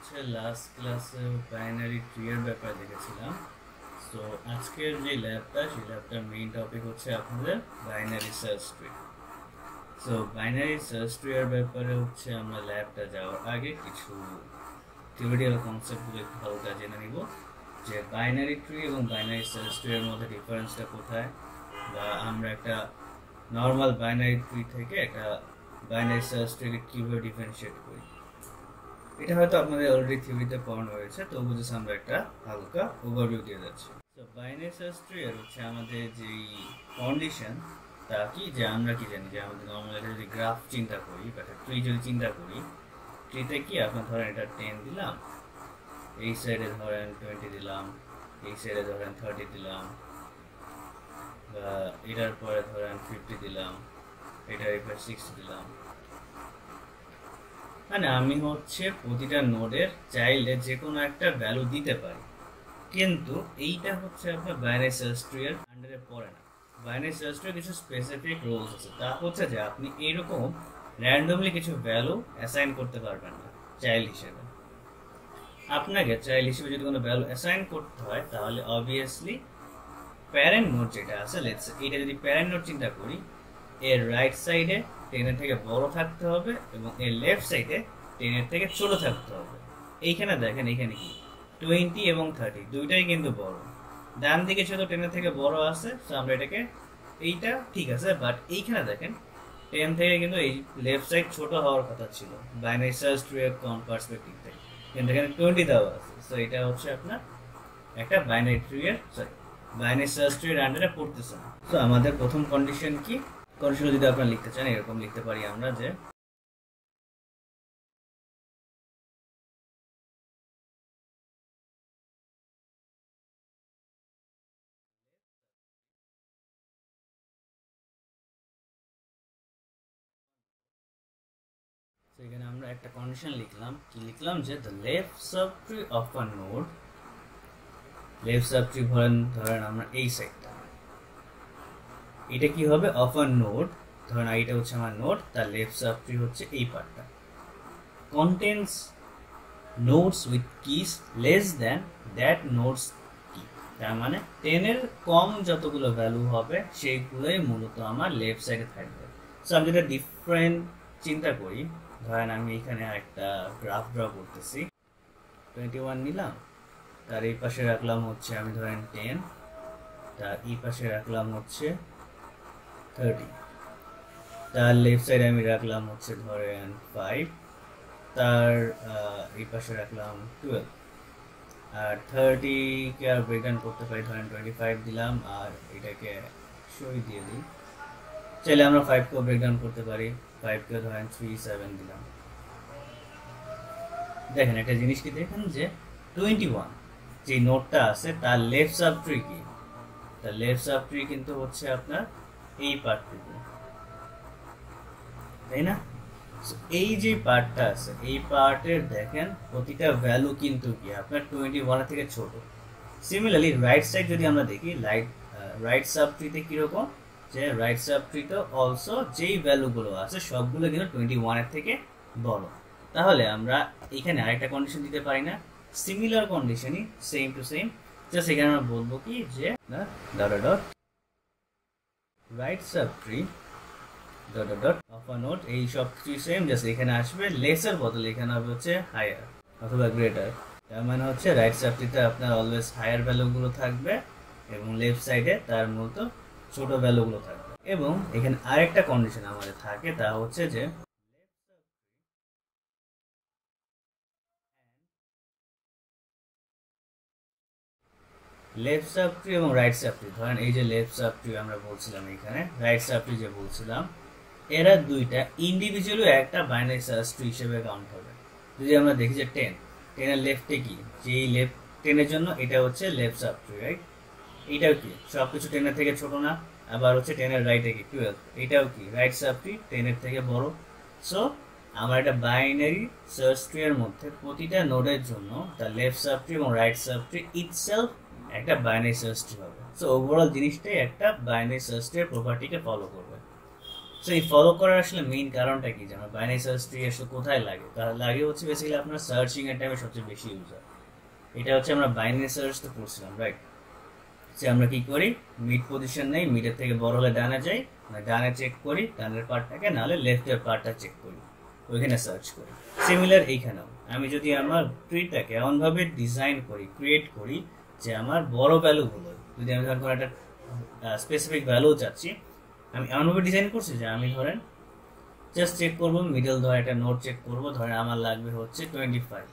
হচ্ছে লাস্ট ক্লাসে binary tree এর ব্যাপারে দেখেছিলাম। সো আজকের যে ল্যাবটা সেই ল্যাবটার মেইন টপিক হচ্ছে আপনাদের binary search tree. So binary search tree এর ব্যাপারে হচ্ছে আমরা ল্যাবটা যাওয়ার আগে কিছু থিওরিটিক্যাল কনসেপ্টগুলো একটু হালকা জেনে নিব, যে বাইনারি ট্রি এবং বাইনারি সার্চ ট্রি এর মধ্যে ডিফারেন্সটা কোথায়, বা আমরা একটা নর্মাল বাইনারি ট্রি থেকে একটা বাইনারি সার্চ ট্রিকে কীভাবে ডিফারেন্সিয়েট করি। এটা হয়তো আপনাদের অলরেডি থিওরিতে পড়ানো হয়েছে, তবু জাস্ট আমরা একটা হালকা ওভারভিউ দিয়ে যাচ্ছি। তো বাইনারি সার্চ ট্রি এর হচ্ছে আমাদের যেই কন্ডিশন তা কি, যে আমরা কি জানি যে আমাদের নর্মাল একটা যদি গ্রাফ চিন্তা করি বা একটা ট্রি যদি চিন্তা করি, ট্রিতে কি আপনার ধরেন এটা 10 দিলাম, এই সাইডে ধরেন 20 দিলাম, এই সাইডে ধরেন 30 দিলাম, বা এটার পরে ধরেন 50 দিলাম, এটার এরপর 60 দিলাম। মানে আমি হচ্ছে প্রতিটা নোডের চাইল্ডে যে কোনো একটা ভ্যালু দিতে পারি, কিন্তু এইটা হচ্ছে আপনার বাইনারি সার্চ ট্রি এর আন্ডারে পড়ে না। বাইনারি সার্চ ট্রি কিছু স্পেসিফিক রুলস আছে, তা হচ্ছে যে আপনি এইরকম র্যান্ডমলি কিছু ভ্যালু অ্যাসাইন করতে পারবেন না চাইল্ড হিসেবে। আপনাকে চাইল্ড হিসেবে যদি কোনো ভ্যালু অ্যাসাইন করতে হয়, তাহলে অবভিয়াসলি প্যারেন্ট নোড যেটা আছে, লেটস এটা যদি প্যারেন্ট নোড চিন্তা করি, এর রাইট সাইডে 10 এর থেকে বড় থাকতে হবে এবং এর লেফট সাইডে 10 এর থেকে ছোট থাকতে হবে। এইখানে দেখেন, এইখানে কি 20 এবং 30 দুইটাই কিন্তু বড়, ডান দিকে ছোট 10 এর থেকে বড় আছে, সো আমরা এটাকে এইটা ঠিক আছে, বাট এইখানে দেখেন 10 থেকে কিন্তু এই লেফট সাইড ছোট হওয়ার কথা ছিল বাইনারি সার্চ ট্রি এর পার্সপেক্টিভ থেকে, কিন্তু এখানে 20 দেওয়া আছে। সো এটা হচ্ছে আপনার একটা বাইনারি ট্রি এর বাইনারি সার্চ ট্রি এর আন্ডারে পড়তেছে না। সো আমাদের প্রথম কন্ডিশন কি, কন্ডিশন যদি আপনারা লিখতে চান এরকম লিখতে পারি আমরা, যে এখানে আমরা একটা কন্ডিশন লিখলাম, কি লিখলাম, যে the left sub tree of a node, left sub tree ধরেন আমরা এই সাইডটা, এটা কি হবে অফ আ নোড, ধরেন এইটা হচ্ছে আমার নোড, তার লেফট সাব ট্রি হচ্ছে এই পার্টটা, contains nodes with keys less than that nodes কি, তার মানে 10 এর কম যতগুলো ভ্যালু হবে সেইগুলোই মূলত আমার লেফট সাইডে থাকবে। সো আমি যেটা ডিফারেন্ট চিন্তা করি, ধরেন আমি এখানে একটা গ্রাফ ড্র করতেছি, 21 নিলাম, তার এই পাশে রাখলাম হচ্ছে আমি ধরেন 10, তার এই পাশে রাখলাম হচ্ছে 30, তার লেফট সাইডে আমি রাখলাম হচ্ছে ধরেন 5, তার এই পাশে রাখলাম 12, আর 30কে আর ব্রেকডাউন করতে পারি, ধরেন 25 দিলাম, আর এটাকে সই দিয়ে দিই, চাইলে আমরা 5কেও ব্রেকডাউন করতে পারি, 5কে ধরেন 3, 7 দিলাম। দেখেন একটা জিনিস কি, দেখেন যে 21 যে নোটটা আছে তার লেফট সাব ট্রি কি, তার লেফট সাব ট্রি কিন্তু হচ্ছে আপনার এই পার্টটুকু, তাই না? এই যে পার্টটা আছে, এই পার্টের দেখেন প্রতিটা ভ্যালু কিন্তু কি আপনার 21 থেকে ছোট। সিমিলারলি রাইট সাইড যদি আমরা দেখি, রাইট সাব ট্রিতে কিরকম, যে রাইট সাব ট্রিতে অলসো যেই ভ্যালুগুলো আছে সবগুলো কিন্তু 21 এর থেকে বড়। তাহলে আমরা এখানে আরেকটা কন্ডিশন দিতে পারি না, সিমিলার কন্ডিশনই, সেম টু সেম, জাস্ট এখানে আমরা বলবো কি, যে dot dot right sub tree dot dot of a node, এই সব কিছু সেম, জাস্ট এখানে আসবে লেসের বদলে এখানে হবে হচ্ছে হায়ার অথবা গ্রেটার। তার মানে হচ্ছে রাইট সাব ট্রিতে আপনার অলওয়েজ হায়ার ভ্যালুগুলো থাকবে এবং লেফট সাইডে তার মূলত ছোট ভ্যালুগুলো থাকবে। এবং এখানে আরেকটা কন্ডিশন আমাদের থাকে, তা হচ্ছে যে লেফট সাব ট্রি এবং রাইট সাব ট্রি, ধরেন এই যে লেফট সাব ট্রি আমরা বলছিলাম, এখানে রাইট সাব ট্রি যে বলছিলাম, এরা দুইটা ইন্ডিভিজুয়ালি একটা বাইনারি সার্চ ট্রি হিসেবে কাউন্ট হবে। যদি আমরা দেখি যে 10 এর লেফটে কি, যে এই লেফট 10 এর জন্য এটা হচ্ছে লেফট সাব ট্রি, রাইট? এইটাও কি সব কিছু 10 এর থেকে ছোট না, আবার হচ্ছে 10 এর রাইটে কি 12, এটাও কি রাইট সাব ট্রি 10 এর থেকে বড়। সো আমার একটা বাইনারি সার্চ ট্রি এর মধ্যে প্রতিটা নোডের জন্য তার লেফট সাব ট্রি এবং রাইট সাব ট্রি ইটসেলফ একটা বাইনারি সার্চ ট্রি হবে। সো ওভারঅল জিনিসটাই একটা বাইনারি সার্চ ট্রি এর প্রপার্টিকে ফলো করবে। সো এই ফলো করার আসলে মেইন কারণটা কি, যে আমার বাইনারি সার্চ ট্রি আসলে কোথায় লাগে, লাগে হচ্ছে বেসিক্যালি আপনার সার্চিং এর টাইমে সবচেয়ে বেশি ইউজ হয়। এটা হচ্ছে আমরা বাইনারি সার্চ তো পড়ছিলাম, রাইট? যে আমরা কি করি, মিড পজিশন নেই, মিডের থেকে বড় হলে ডানে যাই, ডানে চেক করি ডানের পার্টটাকে, নাহলে লেফটের পার্টটা চেক করি, ওইখানে সার্চ করি। সিমিলার এইখানেও আমি যদি আমার ট্রিটাকে এমনভাবে ডিজাইন করি, ক্রিয়েট করি যে আমার বড় ভ্যালুগুলো, যদি আমি ধরেন একটা স্পেসিফিক ভ্যালু চাচ্ছি, আমি এমনভাবে ডিজাইন করছি যে আমি ধরেন জাস্ট চেক করবো মিডল, ধরে একটা নোট চেক করবো, ধরেন আমার লাগবে হচ্ছে 25,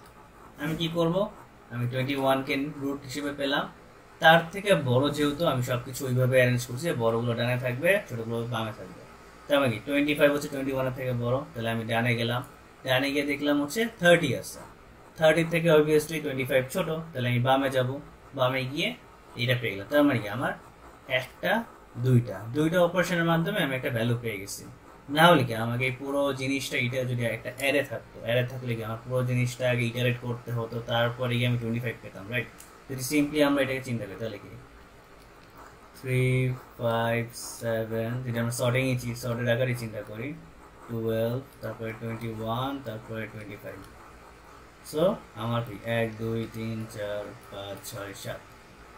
আমি কি করব, আমি 21কে রুট হিসেবে পেলাম, তার থেকে বড় যেহেতু আমি সবকিছু ওইভাবে অ্যারেঞ্জ করছি, বড়গুলো ডানে থাকবে, ছোটগুলো বামে থাকবে। তার মানে কি 25 হচ্ছে 21 থেকে বড়, তাহলে আমি ডানে গেলাম, ডানে গিয়ে দেখলাম হচ্ছে 30 আছে, 30 থেকে অবভিয়াসলি 25 ছোট, তাহলে আমি বামে যাব, বামে গিয়ে এটা পেয়ে গেলাম। তার মানে কি আমার একটা দুইটা অপারেশনের মাধ্যমে আমি একটা ভ্যালু পেয়ে গেছি। না হলে কি আমাকে এই পুরো জিনিসটা, এটা যদি একটা অ্যারে থাকতো, অ্যারে থাকলে কি আমার পুরো জিনিসটা আগে ইটারেট করতে হতো, তারপরে গিয়ে আমি 25 পেতাম, রাইট? যদি সিম্পলি আমরা এটাকে চিন্তা করি তাহলে কি 3, 5, 7, যেটা আমরা শর্টের আকারে চিন্তা করি, 12, তারপরে 21, তারপরে 25। সো আমার কি 1, 2, 3, 4, 5, 6, 7।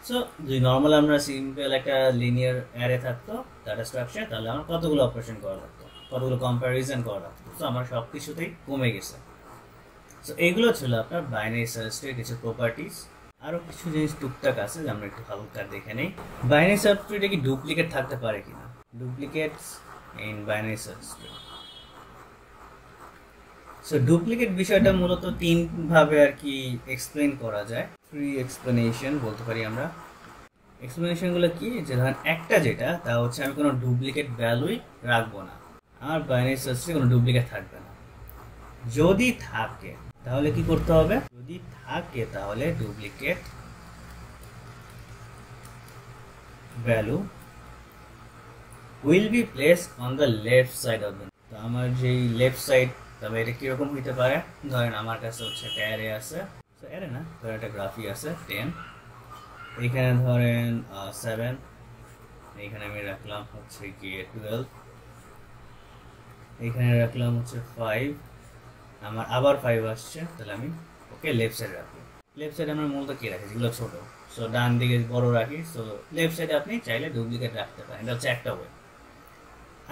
সো যদি নর্মাল আমরা সিম্পল একটা লিনিয়ার অ্যারে থাকতো ডাটা স্ট্রাকচার, তাহলে আমার কতগুলো অপারেশন করা লাগতো, কতগুলো কম্প্যারিজন করা লাগতো। সো আমার সব কিছুতেই কমে গেছে। সো এইগুলো ছিল আপনার বাইনারি সার্চ ট্রির কিছু প্রপার্টিস। আরও কিছু জিনিস টুকটাক আছে যে আমরা একটু হালকা দেখে নেই। বাইনারি সার্চ ট্রিতে কি ডুপ্লিকেট থাকতে পারে কিনা, duplicates in binary search tree. So duplicate বিষয়টা মূলত তিন ভাবে আর কি এক্সপ্লেন করা যায়, ফ্রি এক্সপ্লেনেশন বলতে পারি আমরা। এক্সপ্লেনেশনগুলো কি, যে ধরেন একটা যেটা, তা হচ্ছে আমি কোনো ডুপ্লিকেট ভ্যালুই রাখবো না, আমার বাইনারি সার্চে কোনো ডুপ্লিকেট থাকবে না। যদি থাকে তাহলে কি করতে হবে, যদি থাকে তাহলে duplicate value will be place on the left side of the. তো আমার যেই লেফট সাইড, তবে এটা কিরকম হইতে পারে, ধরেন আমার কাছে হচ্ছে একটা অ্যারে আছে, অ্যারে না ধরেন একটা গ্রাফি আছে 10, এইখানে ধরেন 7, এইখানে আমি রাখলাম হচ্ছে গিয়ে 12, এইখানে রাখলাম হচ্ছে 5, আমার আবার 5 আসছে, তাহলে আমি ওকে লেফট সাইডে রাখি। লেফট সাইডে আমরা মূলত কি রাখি, যেগুলো ছোট, সো ডান দিকে বড় রাখি। সো লেফট সাইডে আপনি চাইলে ডুপ্লিকেট রাখতে পারেন, এটা হচ্ছে একটা ওয়ে।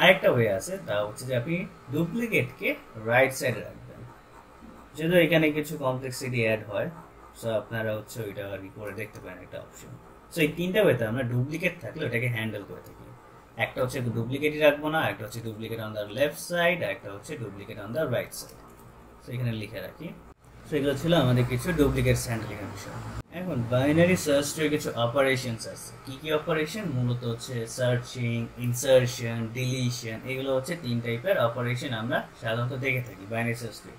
আরেকটা ওয়ে আছে, তা হচ্ছে যে আপনি ডুপ্লিকেটকে রাইট সাইডে রাখবেন, যেহেতু এখানে কিছু কমপ্লেক্সিটি অ্যাড হয়, সো আপনারা হচ্ছে ওইটা আর কি করে দেখতে পারেন একটা অপশন। সো এই তিনটা ওয়েতে আমরা ডুপ্লিকেট থাকলে ওটাকে হ্যান্ডেল করে থাকি। একটা হচ্ছে ডুপ্লিকেটই রাখবো না, একটা হচ্ছে duplicate on the left side, একটা হচ্ছে duplicate on the right side. So এখানে লিখে রাখি। সো এগুলো ছিল আমাদের কিছু ডুপ্লিকেটস হ্যান্ডলিংয়ের বিষয়। এখন বাইনারি সার্চ ট্রির কিছু অপারেশনস আছে। কি কি অপারেশন, মূলত হচ্ছে সার্চিং, ইনসার্শন, ডিলিশন, এগুলো হচ্ছে 3 টাইপের অপারেশন আমরা সাধারণত দেখে থাকি বাইনারি সার্চ ট্রি।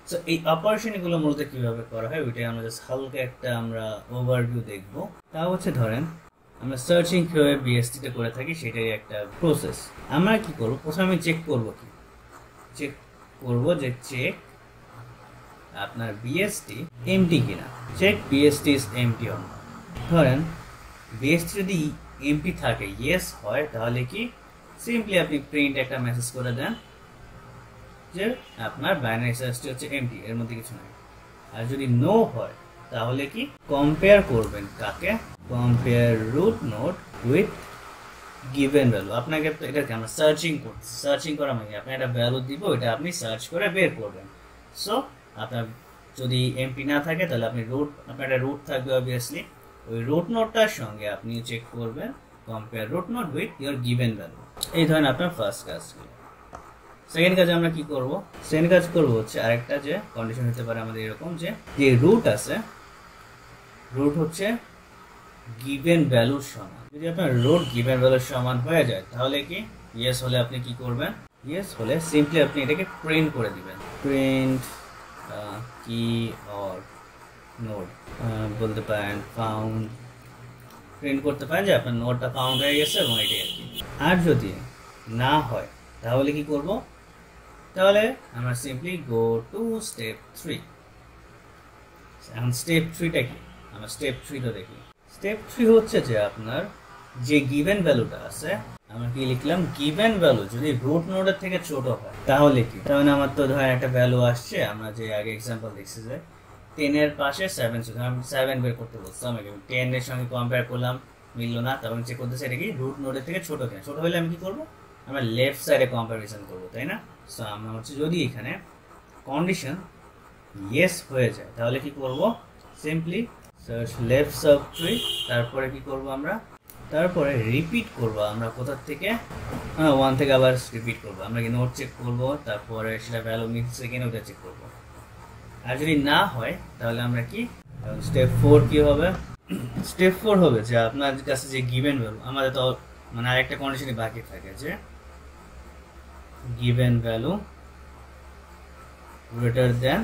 সো এই অপারেশনগুলো মূলত কিভাবে করা হয় ওইটাই আমরা জাস্ট হালকা একটা আমরা ওভারভিউ দেখব। তা হচ্ছে ধরেন আমরা সার্চিং কিভাবে বিএসটিতে করে থাকি সেটাই একটা প্রসেস। আমরা কি করব, প্রথমে আমি চেক করব যে চেক আপনার বিএসটি এমটি কিনা, check BST is empty on. ধরেন বিএসটি যদি এমটি থাকে, ইয়েস হয়, তাহলে কি সিম্পলি আপনি প্রিন্ট একটা মেসেজ করে দেন যে আপনার বাইনারি সার্চটি হচ্ছে এমটি, এর মধ্যে কিছু নাই। আর যদি নো হয় তাহলে কি কম্পেয়ার করবেন, কাকে, compare root node with given value. আপনাকে এটাকে আমরা সার্চিং করা মানে আপনি একটা ভ্যালু দিব, এটা আপনি সার্চ করে বের করবেন। সো আপনার যদি এমপি না থাকে তাহলে আপনি আপনার একটা রুট থাকবে অবভিয়াসলি, ওই রুট নোডটার সঙ্গে আপনি চেক করবেন compare root node with your given value. এই ধরেন আপনার ফার্স্ট কাজ। সেকেন্ড কাজে আমরা কি করব, সেকেন্ড কাজ করব হচ্ছে আরেকটা যে কন্ডিশন হতে পারে আমাদের এরকম, যে রুট আছে, রুট হচ্ছে গিভেন ভ্যালুর সমান। যদি আপনার রুট গিভেন ভ্যালুর সমান হয়ে যায় তাহলে কি ইয়েস হলে আপনি কি করবেন, ইয়েস হলে সিম্পলি আপনি এটাকে প্রিন্ট করে দিবেন, প্রিন্ট কি অর নোড বলতে পারেন ফাউন্ড, প্রিন্ট করতে পারেন যে আপনার নোডটা ফাউন্ড হয়ে গেছে এবং এটাই আর কি। আর যদি না হয় তাহলে কি করব, তাহলে আমরা সিম্পলি গো টু স্টেপ 3। এখন স্টেপ 3টা কি, আমরা স্টেপ 3টা দেখি। স্টেপ 3 হচ্ছে যে আপনার যে গিভেন ভ্যালুটা আছে আমরা কি লিখলাম, গিভেন ভ্যালু যদি রুট নোডের থেকে ছোট হয় তাহলে কি, তাহলে আমার তো ধরেন একটা ভ্যালু আসছে, আমরা যে আগে এক্সাম্পল দেখছি যে 10 এর পাশে 7 ছিল, আমি 7 বের করতে বলছিলাম, আমি 10 এর সঙ্গে কম্পেয়ার করলাম, মিললো না, তখন চেক করতেছে এটা কি রুট নোডের থেকে ছোট কিনা, ছোট হলে আমি কি করবো, আমরা লেফট সাইডে কম্পারিজন করবো, তাই না? সো আমরা হচ্ছে যদি এখানে কন্ডিশন ইয়েস হয়ে যায় তাহলে কি করব, simply search left sub tree, তারপরে কি করব আমরা, তারপরে রিপিট করব আমরা কোথা থেকে, 1 থেকে আবার রিপিট করব, আমরা কি নোট চেক করব, তারপরে সেটা ভ্যালু মিলছে কিনা ওটা চেক করব, আর যদি না হয় তাহলে আমরা কি, স্টেপ 4 কি হবে, স্টেপ 4 হবে যে আপনার কাছে যে গিভেন ভ্যালু, আমাদের তো মানে আরেকটা কন্ডিশনই বাকি থাকে যে given value greater than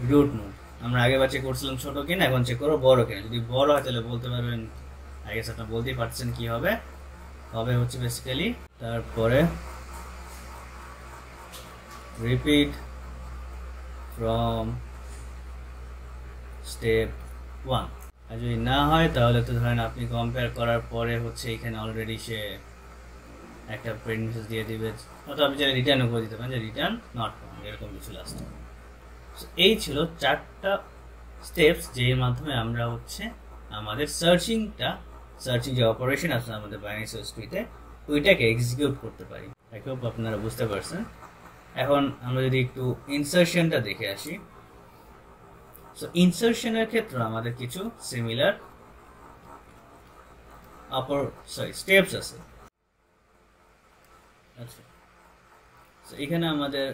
root node, আমরা আগে চেক করছিলাম ছোট কিনা, এখন চেক করবো বড় কিনা, যদি বড় হয় তাহলে বলতে পারবেন, আগে আপনারা বলতেই পারছেন কি হবে, হবে হচ্ছে বেসিক্যালি তারপরে রিপিট ফ্রম স্টেপ 1, আর যদি না হয় তাহলে তো ধরেন আপনি কম্পেয়ার করার পরে হচ্ছে এখানে অলরেডি সে একটা প্রিন্ট মেসেজ দিয়ে দিবে, অথবা আপনি যারা রিটার্নও করে দিতে পারেন যে রিটার্ন নট ফাউন্ড, এরকম কিছু লাস্ট। এই ছিল 4টা স্টেপস যের মাধ্যমে আমরা হচ্ছে আমাদের সার্চিং যে অপারেশন আছে আমাদের বাইনারি সার্চ ট্রিতে ওইটাকে এক্সিকিউট করতে পারি। আই হোপ আপনারা বুঝতে পারছেন। এখন আমরা যদি একটু ইনসার্শনটা দেখে আসি, সো ইনসার্শনের ক্ষেত্রে আমাদের কিছু সিমিলার স্টেপস আছে। আচ্ছা, সো এখানে আমাদের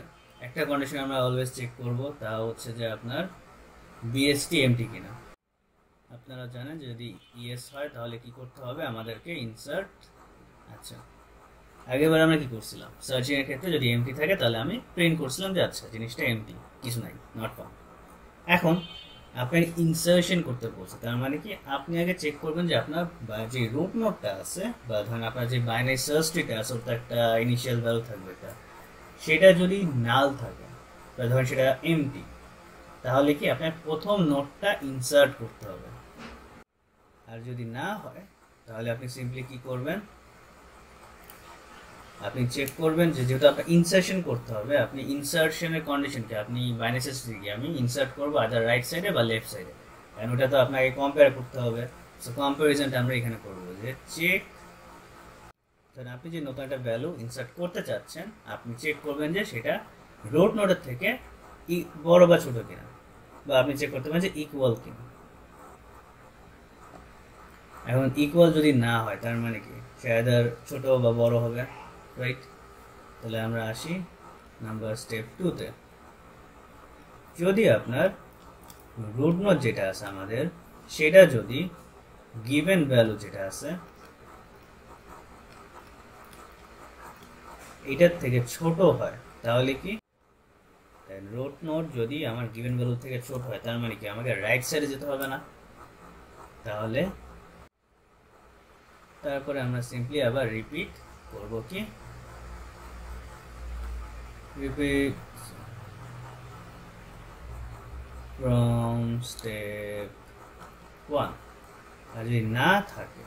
একটা কন্ডিশন আমরা অলওয়েজ চেক করব, তা হচ্ছে যে আপনার বিএসটি এমটি কিনা। আপনারা জানেন যদি ইয়েস হয় তাহলে কি করতে হবে, আমাদেরকে ইনসার্ট, আচ্ছা আগেবার আমরা কি করছিলাম, সার্চিং এর ক্ষেত্রে যদি এমটি থাকে তাহলে আমি প্রিন্ট করছিলাম যে আচ্ছা জিনিসটা এমটি, কিছু নাই, নট ফাউন্ড। এখন আপনাকে ইনসার্শন করতে বলছে, তার মানে কি আপনি আগে চেক করবেন যে আপনার যে রুট নোডটা আছে বা ধরেন আপনার যে বাইনারি সার্চ ট্রিটা আছে ওটা একটা ইনিশিয়াল ভ্যালু থাকবে, সেটা যদি নাল থাকে বা ধরেন সেটা এমটি, তাহলে কি আপনার প্রথম নোডটা ইনসার্ট করতে হবে। আর যদি না হয় তাহলে আপনি সিম্পলি কি করবেন, আপনি চেক করবেন যে যেহেতু আপনার ইনসার্শন করতে হবে, আপনি ইনসার্শনের কন্ডিশনকে আপনি বাইনারি সার্চ ট্রিকে আমি ইনসার্ট করবো আদার রাইট সাইডে বা লেফট সাইডে, কারণ ওটা তো আপনাকে কম্পেয়ার করতে হবে। সো কম্পারিজনটা আমরা এখানে করবো যে চেক, ধরেন আপনি যে নতুন একটা ভ্যালু ইনসার্ট করতে চাচ্ছেন আপনি চেক করবেন যে সেটা রুট নোডের থেকে বড় বা ছোট কিনা, বা আপনি চেক করতে পারেন যে ইকুয়াল কিনা। এখন ইকুয়াল যদি না হয় তার মানে কি সে আইদার ছোট বা বড় হবে, রাইট? তাহলে আমরা আসি নাম্বার স্টেপ 2-তে। যদি আপনার রুট নোড যেটা আছে আমাদের সেটা যদি গিভেন ভ্যালু যেটা আছে এটার থেকে ছোট হয় তাহলে কি, রুট নোড যদি আমার গিভেন ভ্যালু থেকে ছোট হয় তার মানে কি আমাকে রাইট সাইডে যেতে হবে না, তাহলে তারপরে আমরা সিম্পলি আবার রিপিট করব কি, রিপিট ফ্রম স্টেপ 1, আর যদি না থাকে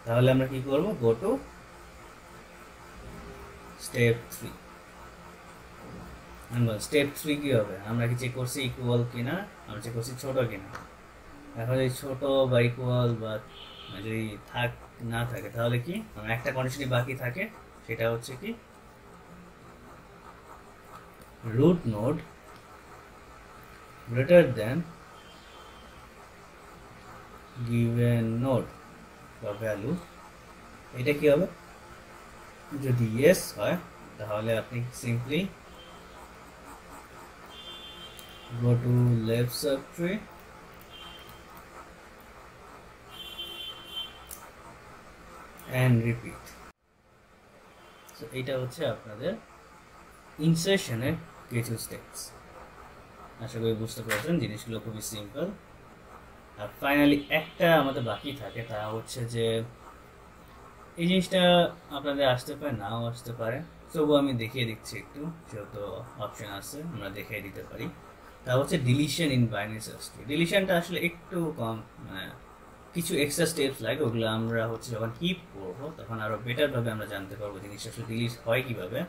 তাহলে আমরা কি করব, গো টু স্টেপ 3। স্টেপ 3 কি হবে, আমরা কি চেক করছি ইকুয়াল কিনা, আমরা চেক করছি ছোট কিনা। এখন যদি ছোট বা ইকুয়াল বা যদি না থাকে তাহলে কি একটা কন্ডিশনই বাকি থাকে, সেটা হচ্ছে কি root node greater than given node বা ভ্যালু, এটা কি হবে, যদি ইয়েস হয় তাহলে আপনি simply go to left subtree and repeat। so এটা হচ্ছে আপনাদের ইনসার্শনের কিছু স্টেপস। আশা করি বুঝতে পারছেন, জিনিসগুলো খুবই সিম্পল। আর ফাইনালি একটা আমাদের বাকি থাকে, তা হচ্ছে যে এই জিনিসটা আপনাদের আসতে পারে নাও আসতে পারে, তবু আমি দেখিয়ে দিচ্ছি একটু, যেহেতু অপশন আছে আমরা দেখিয়ে দিতে পারি। তা হচ্ছে deletion in binary search tree. ডিলিশনটা আসলে একটু কম, মানে কিছু এক্সট্রা স্টেপস লাগে, ওগুলো আমরা হচ্ছে যখন হিপ করবো তখন আরো বেটার ভাবে আমরা জানতে পারবো জিনিসটা আসলে ডিলিট হয় কিভাবে।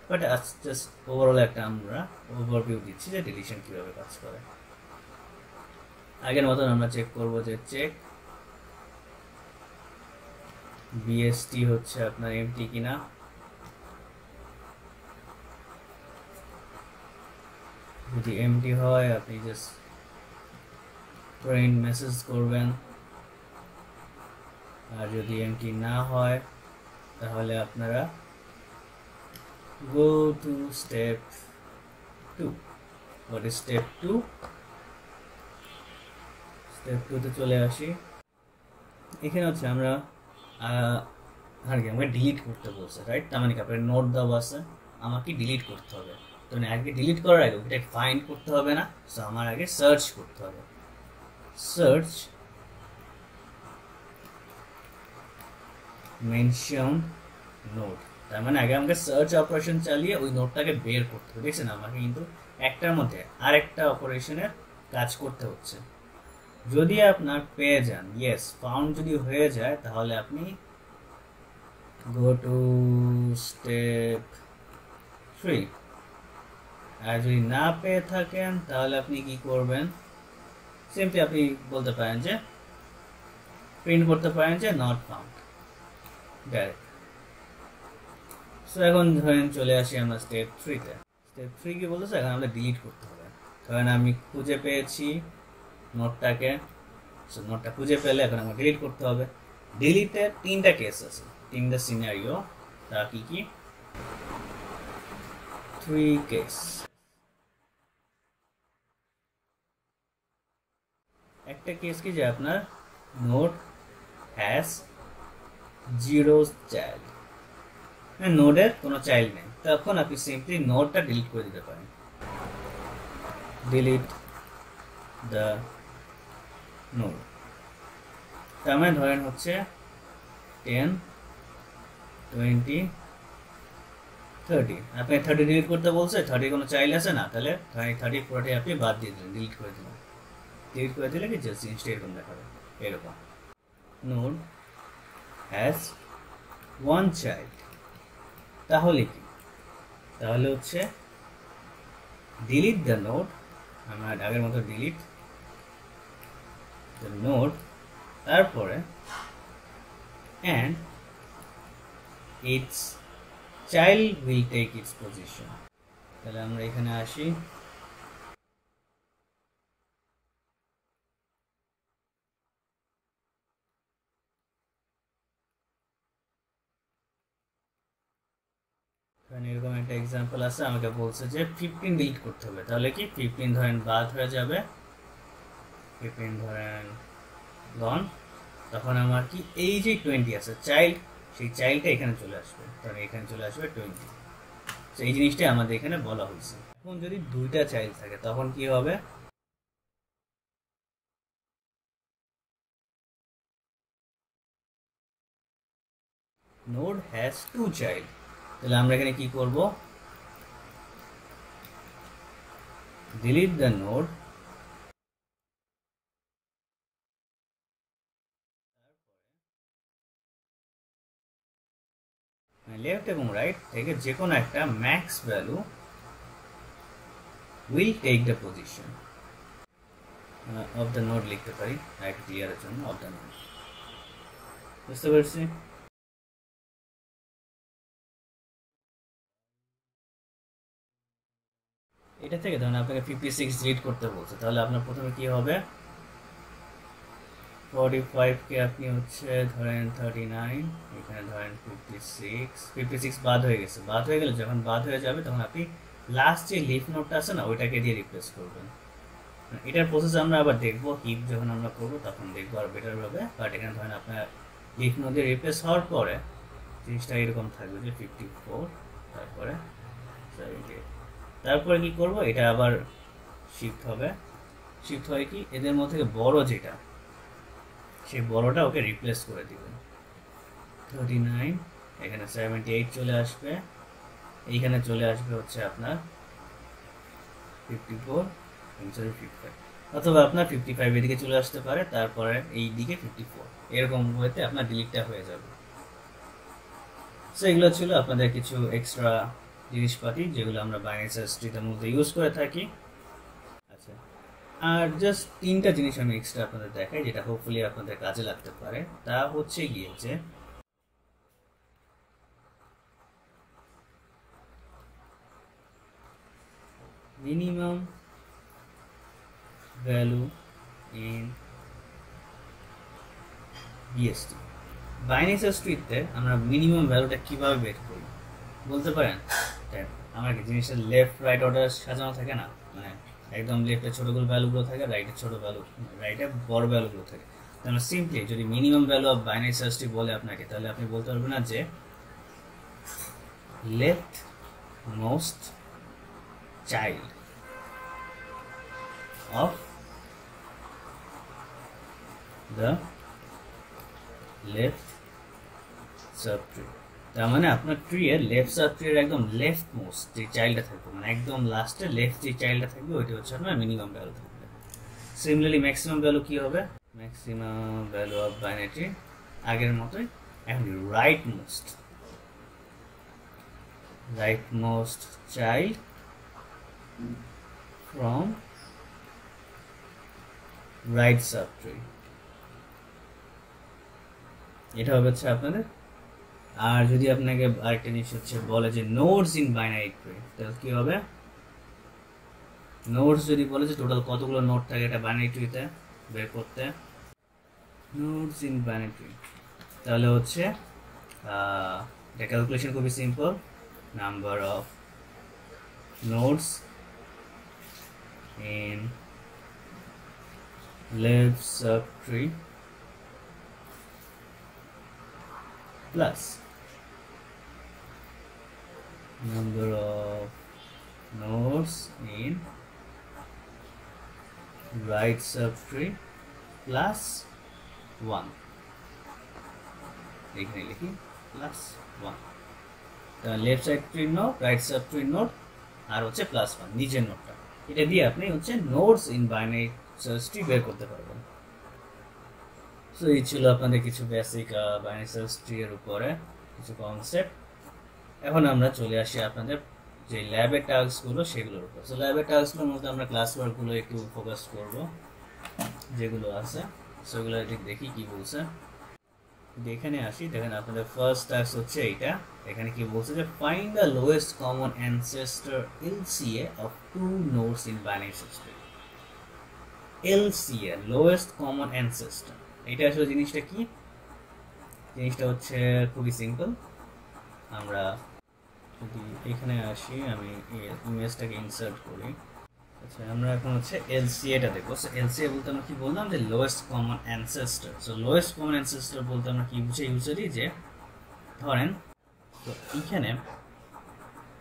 বাট জাস্ট ওভারঅল একটা আমরা ওভারভিউ দিচ্ছি যে ডিলিশন কিভাবে কাজ করে। আগের মতন আমরা চেক করবো যে চেক বিএসটি হচ্ছে আপনার এমটি কিনা। যদি এমটি হয় আপনি জাস্ট প্রিন্ট মেসেজ করবেন, আর যদি এমটি না হয় তাহলে আপনারা go to step 2. what is step 2? step 2 তে চলে আসি। এখানে হচ্ছে আমরা আমাকে ডিলিট করতে বলছে, রাইট? তার মানে কি আপনার নোট দেওয়া আছে, আমাকে ডিলিট করতে হবে। তো আগে ডিলিট করার আগে ওটা ফাইন্ড করতে হবে না, সো আমার আগে সার্চ করতে হবে। সার্চ মেনশন নোট, তার মানে আগে আমাকে সার্চ অপারেশন চালিয়ে ওই নোটটাকে বের করতে হবে। দেখছেন আমাকে কিন্তু একটার মধ্যে আরেকটা অপারেশনের কাজ করতে হচ্ছে। যদি আপনার পেয়ে যান, ইয়েস ফাউন্ড যদি হয়ে যায়, তাহলে আপনি গো টু স্টেপ 3। আর যদি না পেয়ে থাকেন তাহলে আপনি কি করবেন, সিম্পলি আপনি বলতে পারেন যে প্রিন্ট করতে পারেন যে নট ফাউন্ড ডাইরেক্ট। সো এখন ধরেন চলে আসি আমরা স্টেপ 3-তে। স্টেপ 3 কি বলতেছে, এখন আমাদের ডিলিট করতে হবে। কারণ আমি খুঁজে পেয়েছি নোটটাকে, সো নোটটা খুঁজে পেলে এখন আমার ডিলিট করতে হবে। ডিলিটের 3টা কেস আছে, 3টা সিনারিও। তা কি কি? 3 কেস। একটা কেস কি যে আপনার নোট হ্যাজ 0 চাইল্ড, নোডের কোনো চাইল্ড নেই, তখন আপনি সিম্পলি নোটটা ডিলিট করে দিতে পারেন। ডিলিট দ্য নোড, তার মানে ধরেন হচ্ছে 10, 20, 30। আপনি 30 ডিলিট করতে বলছে, 30 কোনো চাইল্ড আছে না, তাহলে 30 পুরোটাই আপনি বাদ দিয়ে দিলেন, ডিলিট করে দিলেন। ডিলিট করে দিলে কি জাস্ট জিনিসটা এরকম দেখাবে, এরকম নোড হ্যাজ 1 চাইল্ড। তাহলে কি, তাহলে হচ্ছে ডিলিট দ্য নোড, আমার আগের মতো ডিলিট দ্য নোড, তারপরে and its child will take its position। তাহলে আমরা এখানে আসি, এরকম একটা এক্সাম্পল আছে, আমাকে বলছে যে 15 ডিলিট করতে হবে। তাহলে কি 15 ধরেন বাদ হয়ে যাবে, 15 ধরেন গন, তখন আমার কি এই যে 20 আছে চাইল্ড, সেই চাইল্ডটা এখানে চলে আসবে, তাহলে এখানে চলে আসবে 20। তো এই জিনিসটাই আমাদের এখানে বলা হয়েছে। এখন যদি 2টা চাইল্ড থাকে তখন কি হবে, নোড হ্যাজ 2 চাইল্ড। তাহলে আমরা এখানে কি করব, ডিলিট দ্য নোড, লেফট এবং রাইট থেকে যে কোনো একটা max value will take the position of the node লিখতে পারি রাইট ক্লিয়ারের জন্য, অফ দ্য নোড। বুঝতে পারছি? এটা থেকে ধরেন আপনাকে 56 ডিলিট করতে বলছে, তাহলে আপনার প্রথমে কি হবে, 45 কে আপনি হচ্ছে ধরেন 39, এখানে ধরেন 56 বাদ হয়ে গেছে। বাদ হয়ে গেলে যখন বাদ হয়ে যাবে তখন আপনি লাস্ট যে লিফ নোটটা আছে না, ওইটাকে দিয়ে রিপ্লেস করবেন। এটার প্রসেস আমরা আবার দেখবো, হিপ যখন আমরা করবো তখন দেখবো আর বেটার হবে। বাট এখানে ধরেন আপনার লিফ নোট দিয়ে রিপ্লেস হওয়ার পরে জিনিসটা এরকম থাকবে যে 54, তারপরে 78। তারপরে কি করব, এটা আবার শিফট হবে। শিফট হয় কি, এদের মধ্যে বড় যেটা, সেই বড়টা ওকে রিপ্লেস করে দিবেন। 39, এখানে 78 চলে আসবে, এইখানে চলে আসবে হচ্ছে আপনার 54, 55। অথবা আপনার 55 এদিকে চলে আসতে পারে, তারপরে এই দিকে 54, এরকম হইতে আপনার ডিলিটটা হয়ে যাবে। সো এগুলো ছিল আপনাদের কিছু এক্সট্রা জিনিসপাতি যেগুলো আমরা বাইনারি সার্চ ট্রিতে মূলত ইউজ করে থাকি। আচ্ছা, আর জাস্ট 3টা জিনিস আমি এক্সট্রা আপনাদের দেখাই যেটা হোপফুলি আপনাদের কাজে লাগতে পারে। তা হচ্ছে গিয়ে যে minimum value in BST. Binary search ট্রিতে আমরা মিনিমাম ভ্যালুটা কিভাবে বের করি বলতে পারেন? আমার কি জিনিসটা লেফট রাইট অর্ডার সাজানো থাকে না, মানে একদম লেফটে ছোটগুলো ভ্যালুগুলো থাকে, রাইটে ছোট ভ্যালু, রাইটে বড় ভ্যালুগুলো থাকে। তাহলে সিম্পলি যদি minimum value of binary search tree বলে আপনাকে, তাহলে আপনি বলতে পারবেন না যে left most child of the left sub tree. তার মানে আপনার ট্রি এর লেফট সাব ট্রি এর একদম লেফট মোস্ট যে চাইল্ডটা থাকবে, মানে একদম লাস্টে লেফট যে চাইল্ডটা থাকবে ওইটা হচ্ছে আপনার মিনিমাম ভ্যালু থাকবে। সিমিলারলি ম্যাক্সিমাম ভ্যালু কি হবে? Maximum value of binary tree আগের মতোই, এখন right most child from right sub tree, এটা হবে হচ্ছে আপনাদের। আর যদি আপনাকে আরেকটা জিনিস হচ্ছে বলে যে নোডস ইন বাইনারি ট্রি, তাহলে কি হবে? নোডস যদি বলে যে টোটাল কতগুলো নোড থাকে এটা বাইনারি ট্রিতে বের করতে, নোডস ইন বাইনারি ট্রি, তাহলে হচ্ছে এটা ক্যালকুলেশন খুবই simple, number of nodes in left sub tree plus number of nodes in right subtree plus 1, এখানে লিখি plus 1, left side tree node, right sub tree node, আর হচ্ছে প্লাস 1 নিচের নোডটা, এটা দিয়ে আপনি হচ্ছে nodes in binary search tree বের করতে পারবেন। সো এই ছিল আপনাদের কিছু বেসিক বাইনারি সার্চ ট্রি এর উপরে কিছু কনসেপ্ট। এখন আমরা চলে আসি আপনাদের যে ল্যাবের টাস্কগুলো সেগুলোর উপর। সো ল্যাবের টাস্কগুলোর মধ্যে আমরা ক্লাস ওয়ার্কগুলো একটু ফোকাস করব যেগুলো আছে, সেগুলো দেখি কি বলছে। এখানে আসি, দেখেন আপনাদের ফার্স্ট টাস্ক হচ্ছে এইটা। এখানে কি বলছে যে find the lowest common ancestor LCA of 2 nodes in binary search tree. LCA lowest common ancestor, এটা আসলে জিনিসটা কি? জিনিসটা হচ্ছে খুবই সিম্পল। আমরা যদি এখানে আসি, আমি ইমেজটাকে ইনসার্ট করি। আচ্ছা, আমরা এখন হচ্ছে LCA-টা দেখবো। সো LCA বলতে আমরা কি বললাম যে lowest common ancestor. So lowest common ancestor বলতে আমরা কি বুঝে ইউজারই যে ধরেন তো এইখানে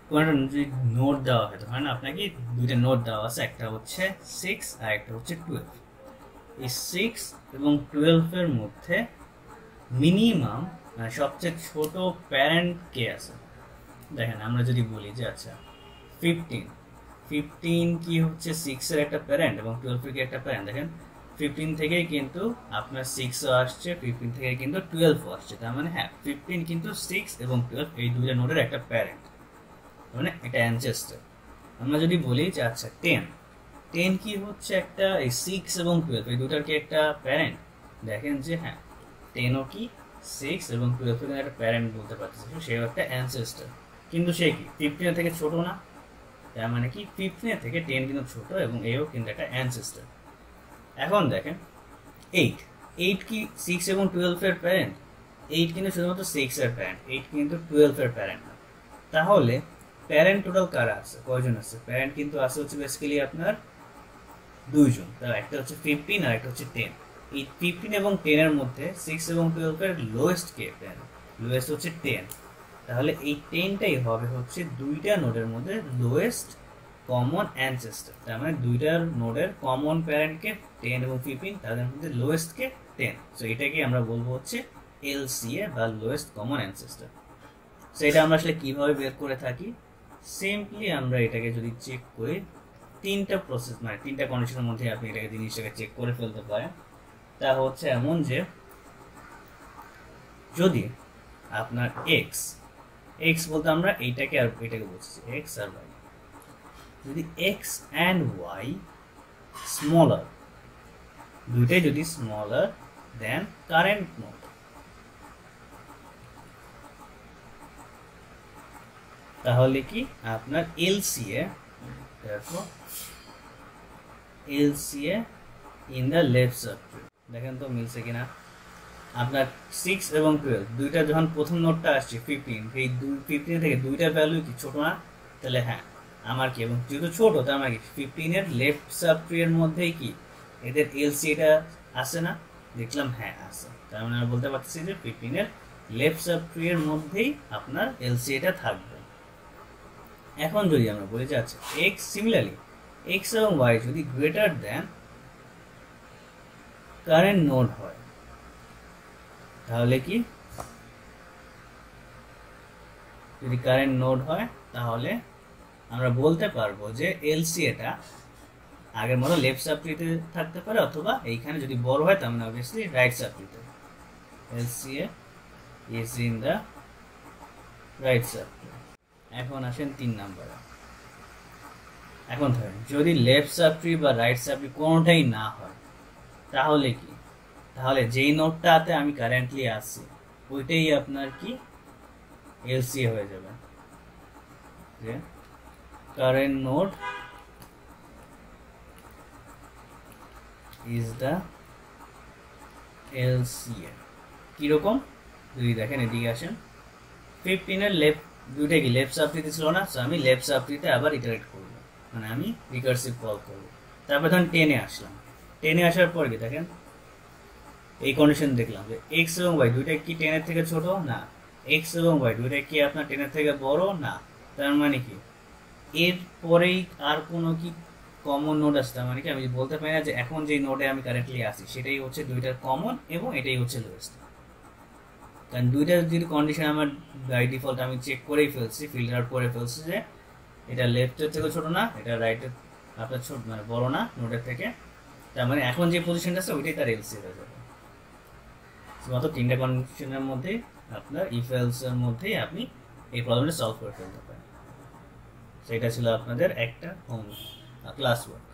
কোনো একটা যদি নোট দেওয়া হয়, ধরেন আপনাকে দুইটা নোট দেওয়া আছে, একটা হচ্ছে 6 আর একটা হচ্ছে 12। এই 6 এবং 12-এর মধ্যে মিনিমাম মানে সবচেয়ে ছোট প্যারেন্ট কে আছে? দেখেন আমরা যদি বলি যে আচ্ছা 15 কি হচ্ছে 6-এর একটা প্যারেন্ট এবং 12-এর কি একটা প্যারেন্ট। দেখেন 15 থেকেই কিন্তু আপনার 6ও আসছে, 15 থেকে কিন্তু 12ও আসছে, তার মানে হ্যাঁ 15 কিন্তু 6 এবং 12 এই দুইটা নোডের একটা প্যারেন্ট, মানে এটা অ্যানসেস্টর। আমরা যদি বলি যে আচ্ছা 10 কি হচ্ছে একটা এই 6 এবং 12 এই দুটার কি একটা প্যারেন্ট? দেখেন যে হ্যাঁ 10ও কি 6 এবং 12 এর একটা প্যারেন্ট বলতে পারতেছে, সেও একটা অ্যানসেস্টর। কিন্তু সে কি 15 থেকে ছোট না, তার মানে কি 15 থেকে 10 কিন্তু ছোট এবং এও কিন্তু একটা অ্যানসেস্টর। এখন দেখেন 8 কি 6 এবং 12 এর প্যারেন্ট? 8 কিন্তু শুধুমাত্র 6 এর প্যারেন্ট, 8 কিন্তু 12 এর প্যারেন্ট না। তাহলে প্যারেন্ট টোটাল কারা আছে, কয়জন আছে? প্যারেন্ট কিন্তু আছে হচ্ছে বেসিক্যালি আপনার দুইজন, তার একটা হচ্ছে 15 আর একটা হচ্ছে 10। এই 15 এবং 10 এর মধ্যে 6 এবং 12 এর লোয়েস্ট কে প্যারেন্ট? লোয়েস্ট হচ্ছে 10। তাহলে এই 10টাই হবে হচ্ছে দুইটা নোডের মধ্যে লোয়েস্ট কমন অ্যানসেস্টর, তার মানে দুইটা নোডের কমন প্যারেন্টকে 10 এবং 15, তাদের মধ্যে লোয়েস্ট কে 10। সো এটাকে আমরা বলবো হচ্ছে LCA বা লোয়েস্ট কমন অ্যানসেস্টর। সো এটা আমরা আসলে কিভাবে বের করে থাকি? সিম্পলি আমরা এটাকে যদি চেক করি তিনটা প্রসেস মানে তিনটা কন্ডিশনের মধ্যে আপনি এটাকে জিনিসটাকে চেক করে ফেলতে পারেন। তা হচ্ছে এমন যে যদি আপনার এক্স এক্স বলতে আমরা এইটাকে আর এটাকে বলছি এক্স আর ওয়াই, যদি এক্স অ্যান্ড ওয়াই স্মলার, দুইটাই যদি স্মলার দেন কারেন্ট নোড, তাহলে কি আপনার LCA LCA in the left subtree. দেখেন তো মিলছে কিনা। আপনার 6 এবং 12 দুইটা যখন প্রথম নোটটা আসছে 15, এই 15 থেকে দুইটা ভ্যালু কি ছোট না? তাহলে হ্যাঁ আমার কি, এবং যেহেতু ছোট তার মানে কি 15 এর লেফট সাবট্রি এর মধ্যেই কি এদের এলসি এটা আছে না? দেখলাম হ্যাঁ আছে, তার মানে আমরা বলতে পারছি যে 15 এর লেফট সাবট্রি এর মধ্যেই আপনার এলসি এটা থাকবে। এখন যদি আমরা বলি যে আচ্ছা এক্স সিমিলারলি এক্স এবং ওয়াই যদি গ্রেটার দেন কারেন্ট নোড হয়, তাহলে কি যদি কারেন্ট নোড হয় তাহলে আমরা বলতে পারবো যে এলসি এটা আগের মতো লেফট সাবট্রিতে থাকতে পারে, অথবা এইখানে যদি বড় হয় তার মানে অবভিয়াসলি রাইট সাবট্রিতে। LCA is in the right subtree. এখন আসেন 3 নম্বরে। এখন ধরেন যদি লেফট সাবট্রি বা রাইট সাবট্রি কোনোটাই না হয়, তাহলে কি, তাহলে যেই নোডটাতে আমি কারেন্টলি আছি ওইটাই আপনার কি এলসি হয়ে যাবে, যে current node is the LCA. কিরকম যদি দেখেন এদিকে আসেন, 15 এর লেফট দুইটা কি লেফট সাবট্রিতে ছিল না, সো আমি লেফট সাবট্রিতে আবার ইটারেট করব, মানে আমি রিকার্সিভ কল করব। তারপর ধরেন 10 এ আসলাম, 10 এ আসার পর কি দেখেন এই কন্ডিশন দেখলাম যে এক্স এবং ওয়াই দুইটা কি 10 এর থেকে ছোট না, এক্স এবং ওয়াই দুইটা কি আপনার 10 এর থেকে বড় না, তার মানে কি এর পরেই আর কোনো কি কমন নোড আছে, তার মানে কি আমি বলতে পারি না যে এখন যে নোডে আমি কারেন্টলি আছি সেটাই হচ্ছে দুইটার কমন এবং এটাই হচ্ছে লোয়েস্ট। কারণ দুইটার যদি কন্ডিশন আমার বাই ডিফল্ট আমি চেক করেই ফেলছি, ফিল্টার আউট করে ফেলছি যে এটা লেফটের থেকে ছোট না, এটা রাইটের আপনার ছোট মানে বড় না নোডের থেকে, তার মানে এখন যে পজিশনটা আছে ওইটাই তার এলসি হয়ে যাবে। মাত্র 3টা কন্ডিশনের মধ্যে আপনার ইফ এলস এর মধ্যেই আপনি এই প্রবলেমটা সলভ করে ফেলতে পারেন। সেটা ছিল আপনাদের একটা হোম ক্লাস ওয়ার্ক।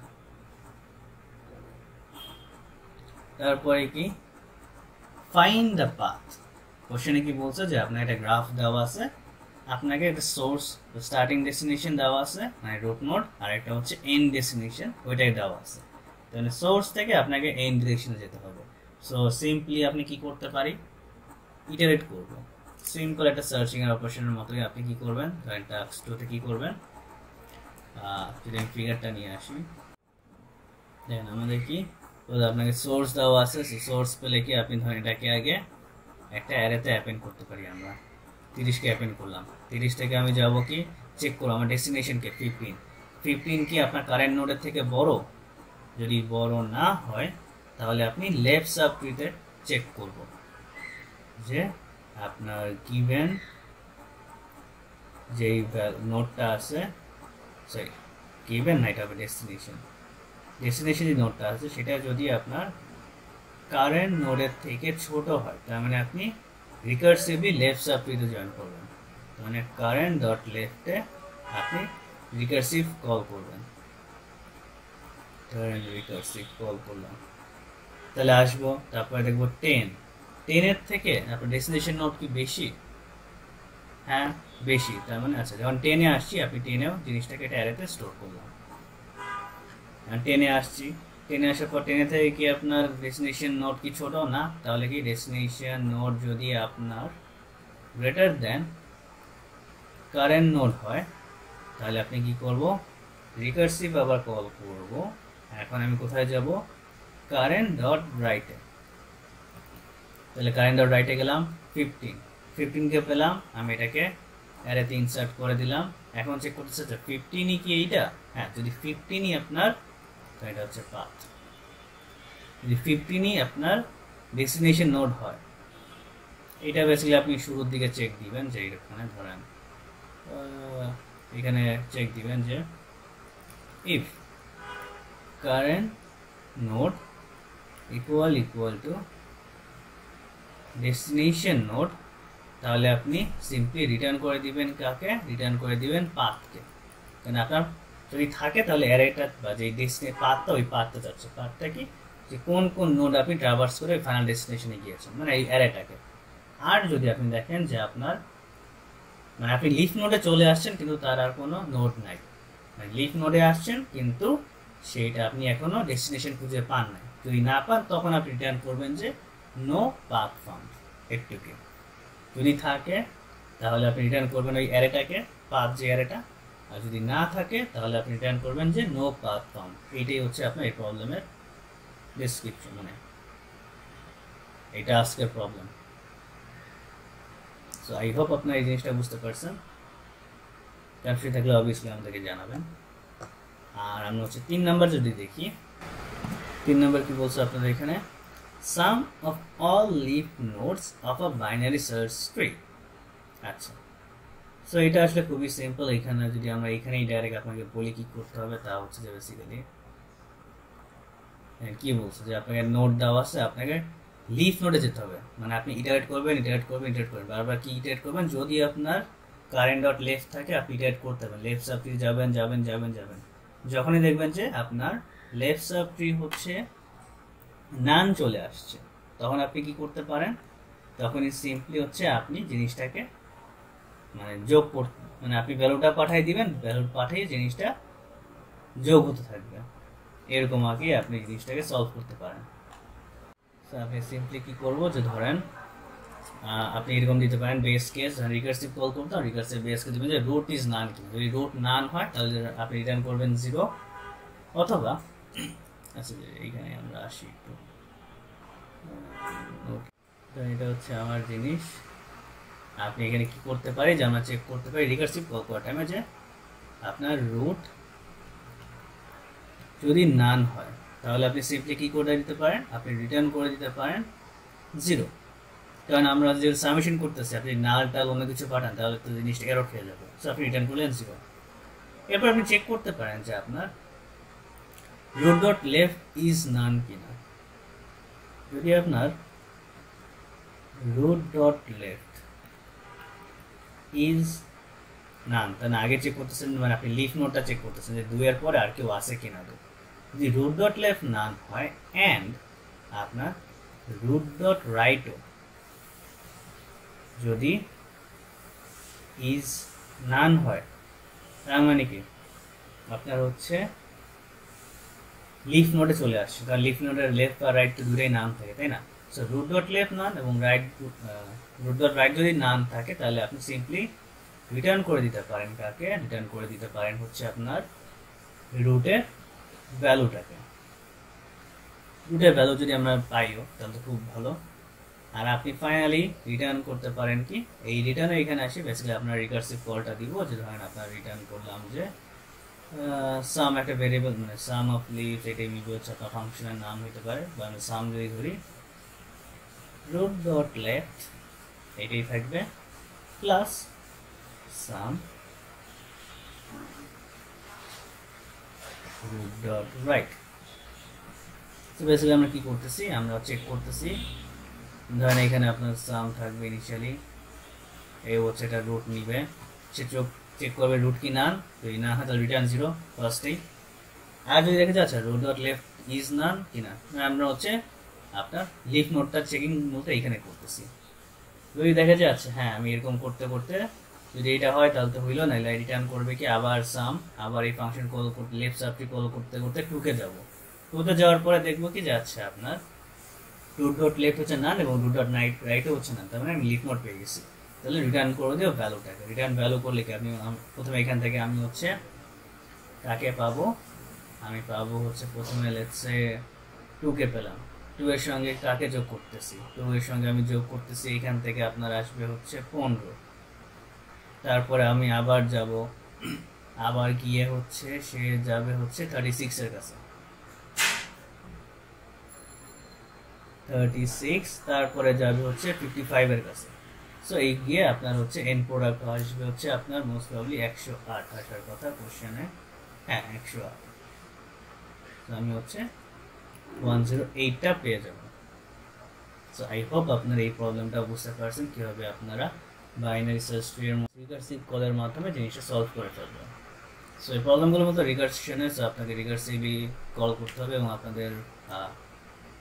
তারপরে কি ফাইন্ড দ্য পাথ। কোশ্চেনে কি বলছে যে আপনার একটা গ্রাফ দেওয়া আছে, আপনাকে একটা সোর্স স্টার্টিং ডেস্টিনেশন দেওয়া আছে মানে রুট নোড, আর একটা হচ্ছে এন্ড ডেস্টিনেশন ওইটাই দেওয়া আছে। তাহলে সোর্স থেকে আপনাকে এন্ড ডিরেকশনে যেতে হবে। সো সিম্পলি আপনি কি করতে পারি, ইটারেট করব। সিম্পল একটা সার্চিং এর অপারেশনের মতোই আপনি কি করবেন, টাস্ক 2 তে কি করবেন, যদি আমি ফিগারটা নিয়ে আসি, দেখেন আমাদের কি আপনাকে সোর্স দেওয়া আছে, সোর্স পেলে কি আপনি ধরেন এটাকে আগে একটা অ্যারেতে অ্যাপেন্ড করতে পারি। আমরা 30কে অ্যাপেন্ড করলাম, 30 থেকে আমি যাব কি চেক করব আমার ডেস্টিনেশনকে 15 কি আপনার কারেন্ট নোডের থেকে বড়, যদি বড় না হয় তাহলে আপনি লেফট সাবট্রিতে চেক করব যে আপনার গিভেন যেই নোডটা আছে, সরি গিভেন না এটা হবে ডেস্টিনেশন যে নোডটা আছে সেটা যদি আপনার কারেন্ট নোডের থেকে ছোট হয়, তার মানে আপনি রিকার্সিভলি লেফট সাবট্রিতে জয়েন করবেন। তার মানে কারেন্ট ডট লেফটে আপনি রিকার্সিভ কল করবেন, কারেন্ট রিকার্সিভ কল করলাম, তাহলে আসবো, তারপরে দেখবো 10 এর থেকে আপনার ডেস্টিনেশন নোড কি বেশি, হ্যাঁ বেশি, তার মানে আচ্ছা যখন 10 এ আসছি আপনি 10 এও জিনিসটাকে এটা অ্যারেতে স্টোর করলাম। 10 এ আসছি, 10 এ আসার পর 10 এ থেকে কি আপনার ডেস্টিনেশন নোড কি ছোট না, তাহলে কি ডেস্টিনেশন নোড যদি আপনার গ্রেটার দেন কারেন্ট নোড হয় তাহলে আপনি কি করব, রিকার্সিভ আবার কল করব। এখন আমি কোথায় যাব, কারেন্ট ডট রাইটে, তাহলে কারেন্ট ডট রাইটে গেলাম, 15কে পেলাম, আমি এটাকে অ্যারেতে ইনসার্ট করে দিলাম। এখন চেক করতে চাচ্ছি 15ই কি এইটা, হ্যাঁ যদি 15ই আপনার, তো এটা হচ্ছে পাথ, যদি 15ই আপনার ডেস্টিনেশন নোড হয়, এটা বেসিক্যালি আপনি শুরুর দিকে চেক দিবেন যে এখানে ধরেন এখানে চেক দিবেন যে if current node equal to destination node, তাহলে আপনি সিম্পলি রিটার্ন করে দিবেন কাকে? রিটার্ন করে দিবেন পাথকে। কারণ আপনার যদি থাকে তাহলে অ্যারেটা বা যে পাথটা, ওই পাথটা যাচ্ছে। পাথটা কি? যে কোন কোন নোড আপনি ট্রাভার্স করে ফাইনাল ডেস্টিনেশনে গিয়েছেন, মানে এই অ্যারেটাকে। আর যদি আপনি দেখেন যে আপনার মানে আপনি লিফ নোডে চলে আসছেন কিন্তু তার আর কোনো নোড নাই, মানে লিফ নোডে আসছেন কিন্তু সেইটা আপনি এখনো ডেস্টিনেশন খুঁজে পান নাই। যদি না পান তখন আপনি রিটার্ন করবেন যে নো পাথ ফাউন্ড একটুকে। যদি থাকে তাহলে আপনি রিটার্ন করবেন ওই অ্যারেটাকে, পাথ যে অ্যারেটা। আর যদি না থাকে তাহলে আপনি রিটার্ন করবেন যে নো পাথ ফাউন্ড। এইটাই হচ্ছে আপনার এই প্রবলেমের ডেসক্রিপশন, মানে এটা আজকের প্রবলেম। সো আই হোপ আপনার এই জিনিসটা বুঝতে পারছেন। কনফিউজ থাকলে অবভিয়াসলি আমাদেরকে জানাবেন। আর আমরা হচ্ছে 3 নাম্বার যদি দেখি, 3 নাম্বার কি বলছে আপনাদের এখানে? Sum of all leaf nodes of a binary search tree. আচ্ছা, সো এটা আসলে খুবই সিম্পল। এখানে যদি আমরা এখানেই ডাইরেক্ট আপনাকে বলি কি করতে হবে, তা হচ্ছে যে বেসিক্যালি কি বলছে যে আপনাকে নোট দেওয়া আছে, আপনাকে লিফ নোডে যেতে হবে। মানে আপনি ইটারেট করবেন, বারবার কি ইটারেট করবেন? যদি আপনার কারেন্ট ডট লেফট থাকে আপনি ইটারেট করতে হবে, লেফট সাব ট্রি যাবেন। যখনই দেখবেন যে আপনার লেফট সাব ট্রি হচ্ছে নান চলে আসছে, তখন আপনি কি করতে পারেন? তখনই সিম্পলি হচ্ছে আপনি জিনিসটাকে মানে যোগ করতে, মানে আপনি ভ্যালুটা পাঠিয়ে দিবেন, ভ্যালু পাঠিয়ে জিনিসটা যোগ হতে থাকবে। এরকম আগে আপনি জিনিসটাকে সলভ করতে পারেন। আপনি সিম্পলি কি করবো, যে ধরেন আপনি এরকম দিতে পারেন বেস কেস, রিকার্সিভ কল করতে, রিকার্সিভ বেস কেস দিবেন যে রুট ইজ নান। কি যদি রুট নান হয় তাহলে আপনি রিটার্ন করবেন 0, অথবা আচ্ছা এইখানে আমরা আসি একটু, এটা হচ্ছে আমার জিনিস। আপনি এখানে কি করতে পারি, যে আমরা চেক করতে পারি রিকার্সিভ কল করার টাইমে যে আপনার রুট যদি নান হয় তাহলে আপনি সিম্পলি কি করে দিতে পারেন? আপনি রিটার্ন করে দিতে পারেন 0। কারণ আমরা যে সাবমিশন করতেছি, আপনি নাল টাল অন্য কিছু পাঠান তাহলে তো জিনিসটা এরর খেয়ে যাবে। সো আপনি রিটার্ন করলেন 0। এরপর আপনি চেক করতে পারেন যে আপনার root dot left is none কিনা। যদি আপনার root dot left is none, তাহলে আগে চেক করতেছেন, মানে আপনি লিফ নোটটা চেক করতেছেন যে 2 এর পরে আর কেউ আছে কিনা। যদি root dot left none হয় and আপনার root dot right যদি is none হয়, তার মানে কি আপনার হচ্ছে লিফ নোডে চলে আসছে। কারণ লিফ নোডের লেফট আর রাইট তো দুটোই নাম থাকে, তাই না? সো রুট ডট লেফট নান এবং রুট ডট রাইট যদি নাম থাকে তাহলে আপনি সিম্পলি রিটার্ন করে দিতে পারেন কাকে? রিটার্ন করে দিতে পারেন হচ্ছে আপনার রুটের ভ্যালুটাকে। রুটের ভ্যালু যদি আমরা পাইও তাহলে তো খুব ভালো। আর আপনি ফাইনালি রিটার্ন করতে পারেন কি, এই রিটার্নে এখানে আসে বেসিক্যালি আপনার রিকার্সিভ কলটা দিব, যে ধরেন আপনার রিটার্ন করলাম যে সাম একটা ভেরিয়েবল, মানে সাম অফ লিভস, এটাই মিলবে হচ্ছে আপনার ফাংশনের নাম হতে পারে। বা আমি সাম যদি ধরি রুট ডট লেফট এটাই থাকবে প্লাস সাম রুট ডট রাইট। তো বেসিক্যালি আমরা কি করতেছি, আমরা চেক করতেছি, ধরেন এখানে আপনার সাম থাকবে ইনিশিয়ালি, এই হচ্ছে এটা রুট নিবে, সে চেক করবে রুট কি নান, যদি না হয় তাহলে রিটার্ন 0 ফার্স্টেই। আর যদি দেখা যাচ্ছে root dot left is none কিনা, আমরা হচ্ছে আপনার লিফ নোটটা চেকিং মতো এখানে করতেছি। যদি দেখা যাচ্ছে হ্যাঁ আমি এরকম করতে করতে যদি এটা হয় তাহলে তো হইলো না, রিটার্ন করবে কি আবার সাম, আবার এই ফাংশন কল করতে লেফট সাবটি কল করতে করতে টুকে যাবো। টুতে যাওয়ার পরে দেখবো কি যাচ্ছে আপনার রুট ডট লেফট হচ্ছে নান এবং রুট ডট রাইটও হচ্ছে না, তার মানে আমি লিফ নোট পেয়ে গেছি। তাহলে রিটার্ন করে দিও ভ্যালুটাকে। রিটার্ন ভ্যালু করলে কি আপনি প্রথমে এখান থেকে আমি হচ্ছে কাকে পাবো, আমি পাবো হচ্ছে প্রথমে লেটসে 2কে পেলাম, 2 এর সঙ্গে কাকে যোগ করতেছি, 2 এর সঙ্গে আমি যোগ করতেছি, এখান থেকে আপনার আসবে হচ্ছে 15। তারপরে আমি আবার যাব, আবার গিয়ে হচ্ছে সে যাবে হচ্ছে 36 এর কাছে, 36, তারপরে যাবে হচ্ছে 55 এর কাছে। সো এই গিয়ে আপনার হচ্ছে এন্ড প্রোডাক্ট আসবে হচ্ছে আপনার মোস্ট প্রবাবলি 108 আসার কথা কোশ্চেনে, হ্যাঁ 108। তো আমি হচ্ছে 108টা পেয়ে যাব। সো আই হোপ আপনারা এই প্রবলেমটা বুঝতে পারছেন কিভাবে আপনারা বাইনারি সার্চ ট্রি এর রিকার্সিভ কলের মাধ্যমে জিনিসটা সলভ করে ফেলবেন। সো এই প্রবলেমগুলোর মতো রিকার্সিশনে আপনাকে রিকার্সিভলি কল করতে হবে এবং আপনাদের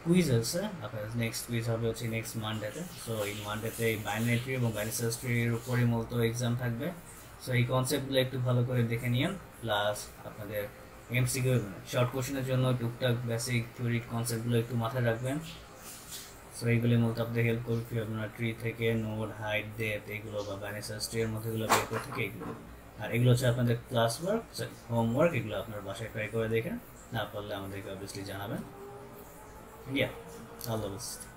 কুইজ আছে, আপনার নেক্সট কুইজ হবে হচ্ছে নেক্সট মানডেতে। সো এই মানডেতে এই বাইনারি ট্রি এবং বাইনারি সার্চ ট্রির উপরে মূলত এক্সাম থাকবে। সো এই কনসেপ্টগুলো একটু ভালো করে দেখে নিন, প্লাস আপনাদের এমসিকিউ শর্ট কোশ্চেনের জন্য টুকটাক বেসিক থিওরি কনসেপ্টগুলো একটু মাথায় রাখবেন। সো এইগুলি মূলত আপনাদের হেল্প করবে কি আপনার ট্রি থেকে নোড, হাইট, ডেপথ এগুলো বা বাইনারি সার্চ ট্রি এর মধ্যে এগুলো বের করে থেকে এগুলো। আর এগুলো হচ্ছে আপনাদের ক্লাস ওয়ার্ক, হোমওয়ার্ক, এগুলো আপনার বাসায় ট্রাই করে দেখেন, না পারলে আমাদেরকে অবভিয়াসলি জানাবেন। Yeah, all the best.